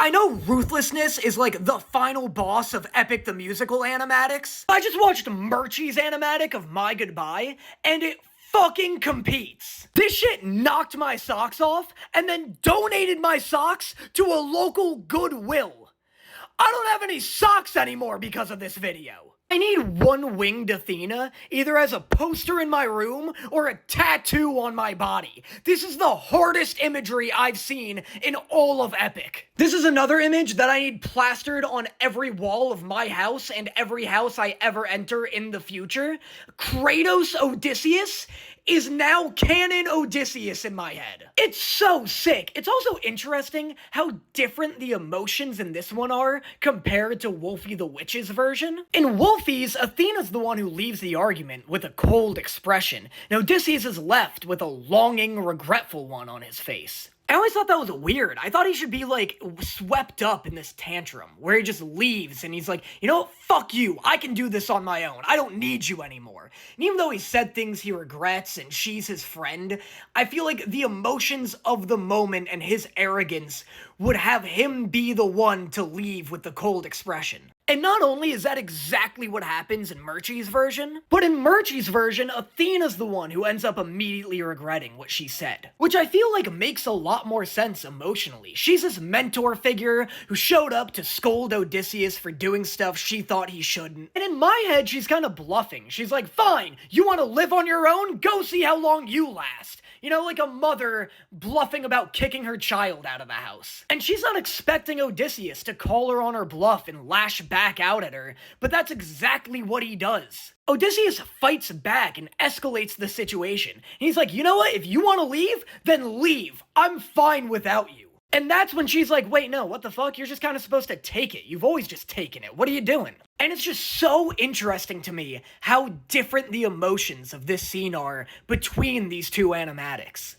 I know ruthlessness is like the final boss of Epic the Musical animatics. I just watched Mircsy's animatic of My Goodbye, and it fucking competes. This shit knocked my socks off and then donated my socks to a local Goodwill. I don't have any socks anymore because of this video. I need one winged Athena, either as a poster in my room or a tattoo on my body. This is the hardest imagery I've seen in all of Epic. This is another image that I need plastered on every wall of my house and every house I ever enter in the future. Kratos Odysseus is now canon Odysseus in my head. It's so sick. It's also interesting how different the emotions in this one are compared to Wolfie the Witch's version. In Wolfie's, Athena's the one who leaves the argument with a cold expression, and Odysseus is left with a longing, regretful one on his face. I always thought that was weird. I thought he should be, like, swept up in this tantrum, where he just leaves and he's like, you know what, fuck you, I can do this on my own, I don't need you anymore. And even though he said things he regrets and she's his friend, I feel like the emotions of the moment and his arrogance would have him be the one to leave with the cold expression. And not only is that exactly what happens in Mircsy's version, but in Mircsy's version, Athena's the one who ends up immediately regretting what she said. Which I feel like makes a lot more sense emotionally. She's this mentor figure who showed up to scold Odysseus for doing stuff she thought he shouldn't. And in my head, she's kind of bluffing. She's like, fine, you want to live on your own? Go see how long you last. You know, like a mother bluffing about kicking her child out of the house. And she's not expecting Odysseus to call her on her bluff and lash back out at her, but that's exactly what he does. Odysseus fights back and escalates the situation. And he's like, you know what, if you want to leave, then leave. I'm fine without you. And that's when she's like, wait, no, what the fuck? You're just kind of supposed to take it. You've always just taken it. What are you doing? And it's just so interesting to me how different the emotions of this scene are between these two animatics.